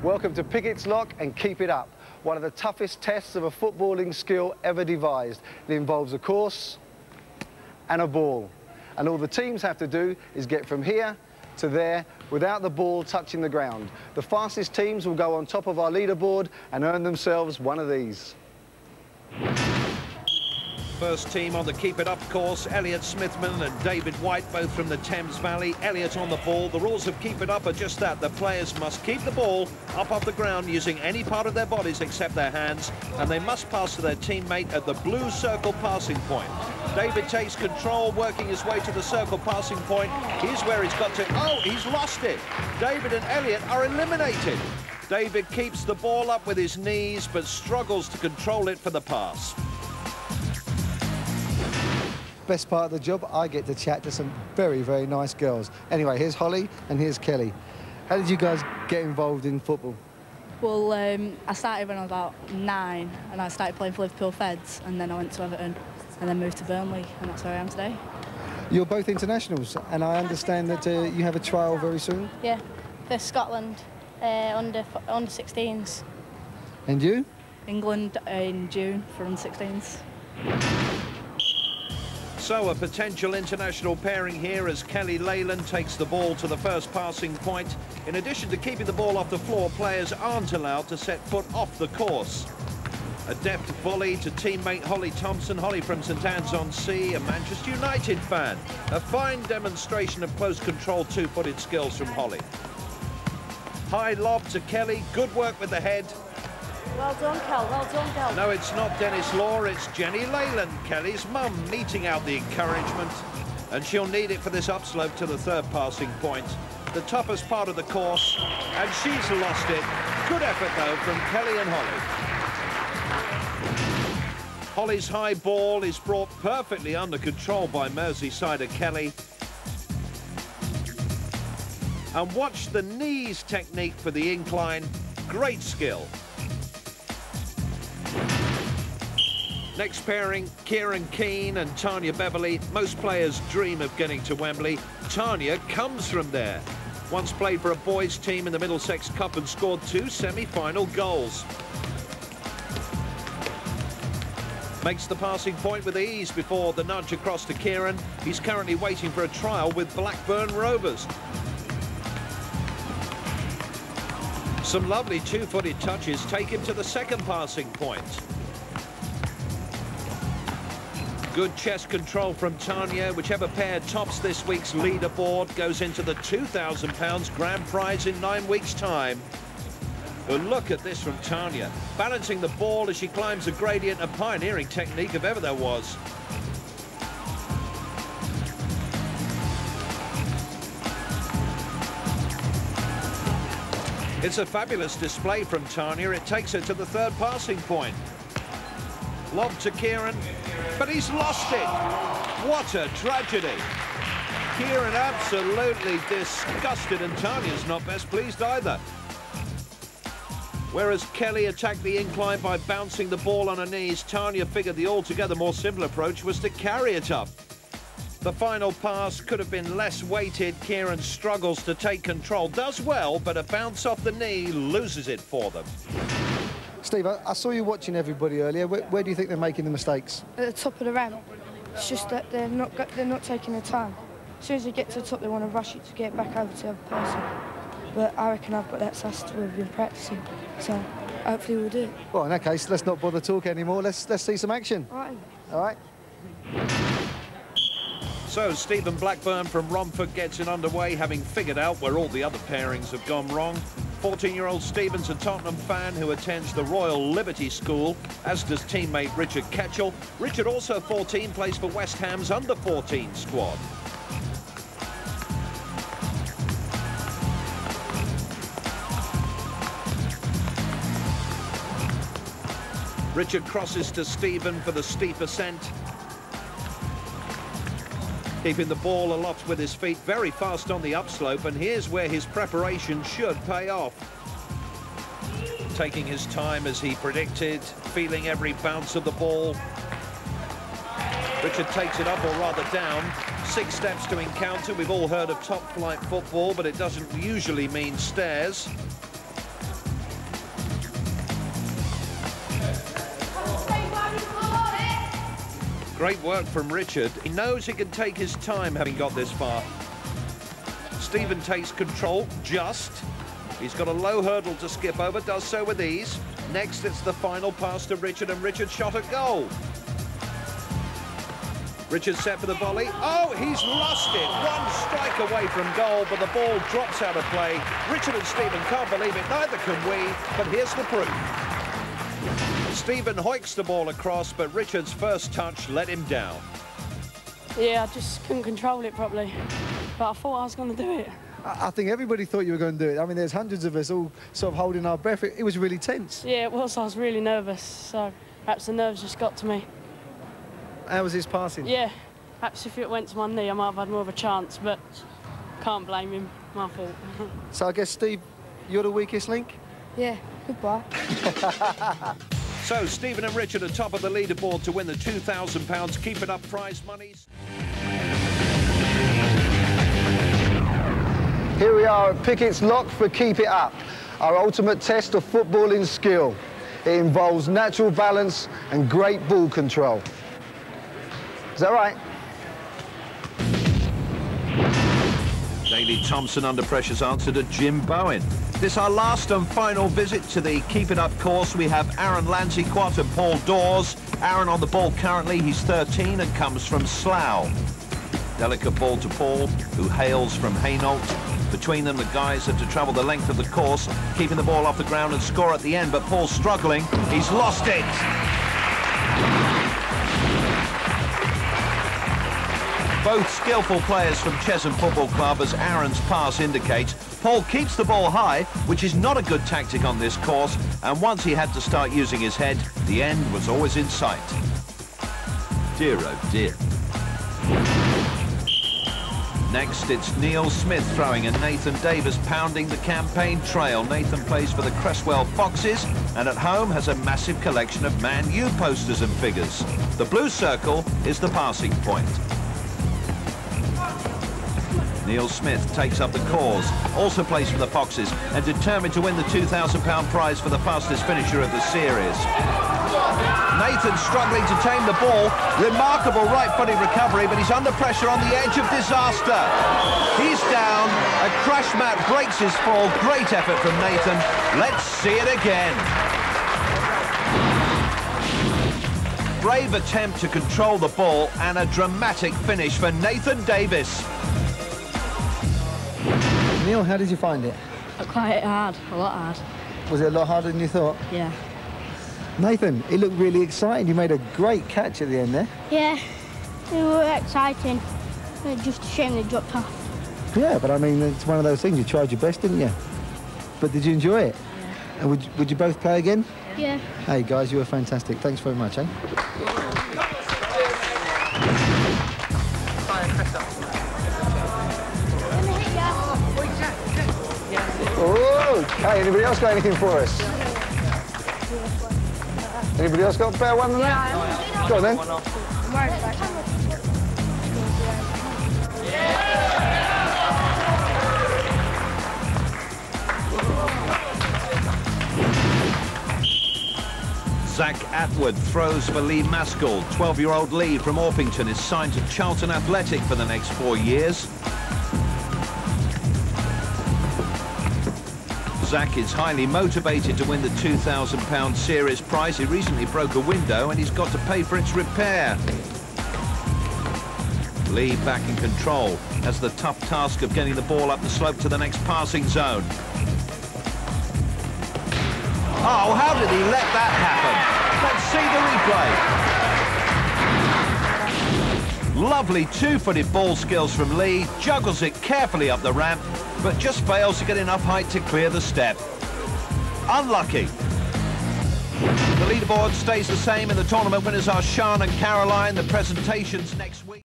Welcome to Pickett's Lock and Keep It Up, one of the toughest tests of a footballing skill ever devised. It involves a course and a ball. And all the teams have to do is get from here to there without the ball touching the ground. The fastest teams will go on top of our leaderboard and earn themselves one of these. First team on the Keep It Up course, Elliot Smithman and David White, both from the Thames Valley. Elliot on the ball. The rules of Keep It Up are just that. The players must keep the ball up off the ground using any part of their bodies except their hands, and they must pass to their teammate at the blue circle passing point. David takes control, working his way to the circle passing point. Here's where he's got to... Oh, he's lost it. David and Elliot are eliminated. David keeps the ball up with his knees, but struggles to control it for the pass. Best part of the job, I get to chat to some very, very nice girls. Anyway, here's Holly and here's Kelly. How did you guys get involved in football? Well, I started when I was about 9 and I started playing for Liverpool Feds, and then I went to Everton and then moved to Burnley, and that's where I am today. You're both internationals, and I understand that you have a trial very soon? Yeah, for Scotland, under 16s. And you? England in June for under 16s. So a potential international pairing here as Kelly Leyland takes the ball to the first passing point. In addition to keeping the ball off the floor, players aren't allowed to set foot off the course. A deft volley to teammate Holly Thompson. Holly from St Anne's-on-Sea, a Manchester United fan. A fine demonstration of close control two-footed skills from Holly. High lob to Kelly, good work with the head. Well done, Kel, well done, Kel. No, it's not Dennis Law, it's Jenny Leyland, Kelly's mum, meting out the encouragement. And she'll need it for this upslope to the third passing point. The toughest part of the course, and she's lost it. Good effort, though, from Kelly and Holly. Holly's high ball is brought perfectly under control by Merseysider Kelly. And watch the knees technique for the incline. Great skill. Next pairing, Kieran Keane and Tanya Beverley. Most players dream of getting to Wembley. Tanya comes from there. Once played for a boys' team in the Middlesex Cup and scored 2 semi-final goals. Makes the passing point with ease before the nudge across to Kieran. He's currently waiting for a trial with Blackburn Rovers. Some lovely two-footed touches take him to the second passing point. Good chest control from Tanya. Whichever pair tops this week's leaderboard goes into the £2,000 grand prize in 9 weeks' time. But look at this from Tanya. Balancing the ball as she climbs a gradient, a pioneering technique if ever there was. It's a fabulous display from Tanya. It takes her to the third passing point. Lob to Kieran, but he's lost it. What a tragedy. Kieran absolutely disgusted, and Tanya's not best pleased either. Whereas Kelly attacked the incline by bouncing the ball on her knees, Tanya figured the altogether more simple approach was to carry it up. The final pass could have been less weighted. Kieran struggles to take control, does well, but a bounce off the knee loses it for them. Steve, I saw you watching everybody earlier. Where do you think they're making the mistakes? At the top of the ramp. It's just that they're not taking their time. As soon as they get to the top, they want to rush it to get back over to the other person. But I reckon I've got that sussed. We've been practicing, so hopefully we'll do it. Well, in that case, let's not bother talking anymore. Let's see some action. All right. All right. So Stephen Blackburn from Romford gets it underway, having figured out where all the other pairings have gone wrong. 14-year-old Stephen's a Tottenham fan who attends the Royal Liberty School, as does teammate Richard Ketchell. Richard, also 14, plays for West Ham's under-14 squad. Richard crosses to Stephen for the steep ascent. Keeping the ball aloft with his feet, very fast on the upslope, and here's where his preparation should pay off. Taking his time as he predicted, feeling every bounce of the ball. Richard takes it up, or rather down. 6 steps to encounter. We've all heard of top-flight football, but it doesn't usually mean stairs. Great work from Richard. He knows he can take his time having got this far. Stephen takes control, just. He's got a low hurdle to skip over, does so with ease. Next, it's the final pass to Richard, and Richard shot at goal. Richard set for the volley. Oh, he's lost it. One strike away from goal, but the ball drops out of play. Richard and Stephen can't believe it, neither can we, but here's the proof. Stephen hoiks the ball across, but Richard's first touch let him down. Yeah, I just couldn't control it properly, but I thought I was going to do it. I think everybody thought you were going to do it. I mean, there's hundreds of us all sort of holding our breath. It was really tense. Yeah, it was. I was really nervous, so perhaps the nerves just got to me. How was his passing? Yeah, perhaps if it went to my knee, I might have had more of a chance, but can't blame him. My fault. So I guess, Steve, you're the weakest link? Yeah, goodbye. So Stephen and Richard are top of the leaderboard to win the £2,000 Keep It Up prize monies. Here we are at Pickett's Lock for Keep It Up, our ultimate test of footballing skill. It involves natural balance and great ball control. Is that right? Daley Thompson under pressure's answer to Jim Bowen. This our last and final visit to the Keep It Up course. We have Aaron Lanziquot and Paul Dawes. Aaron on the ball currently, he's 13 and comes from Slough. Delicate ball to Paul, who hails from Hainault. Between them, the guys have to travel the length of the course, keeping the ball off the ground and score at the end, but Paul's struggling. He's lost it. Both skillful players from Chesham Football Club, as Aaron's pass indicates. Paul keeps the ball high, which is not a good tactic on this course, and once he had to start using his head, the end was always in sight. Dear, oh dear. Next, it's Neil Smith throwing and Nathan Davis pounding the campaign trail. Nathan plays for the Cresswell Foxes and at home has a massive collection of Man U posters and figures. The blue circle is the passing point. Neil Smith takes up the cause, also plays for the Foxes and determined to win the £2,000 prize for the fastest finisher of the series. Nathan struggling to tame the ball. Remarkable right-footed recovery, but he's under pressure on the edge of disaster. He's down. A crash mat breaks his fall. Great effort from Nathan. Let's see it again. Brave attempt to control the ball and a dramatic finish for Nathan Davis. Neil, how did you find it? Quite hard, a lot hard. Was it a lot harder than you thought? Yeah. Nathan, it looked really exciting. You made a great catch at the end there. Yeah, it was exciting. It's just a shame they dropped off. Yeah, but I mean, it's one of those things. You tried your best, didn't you? But did you enjoy it? Yeah. And would you both play again? Yeah. Hey, guys, you were fantastic. Thanks very much, eh? Okay, anybody else got anything for us? Anybody else got a better one than that? Go on then. Zach Atwood throws for Lee Maskell. 12-year-old Lee from Orpington is signed to Charlton Athletic for the next 4 years. Zach is highly motivated to win the £2,000 series prize. He recently broke a window and he's got to pay for its repair. Lee back in control, has the tough task of getting the ball up the slope to the next passing zone. Oh, how did he let that happen? Let's see the replay. Lovely two-footed ball skills from Lee, juggles it carefully up the ramp, but just fails to get enough height to clear the step. Unlucky. The leaderboard stays the same and the tournament winners are Sean and Caroline. The presentations next week.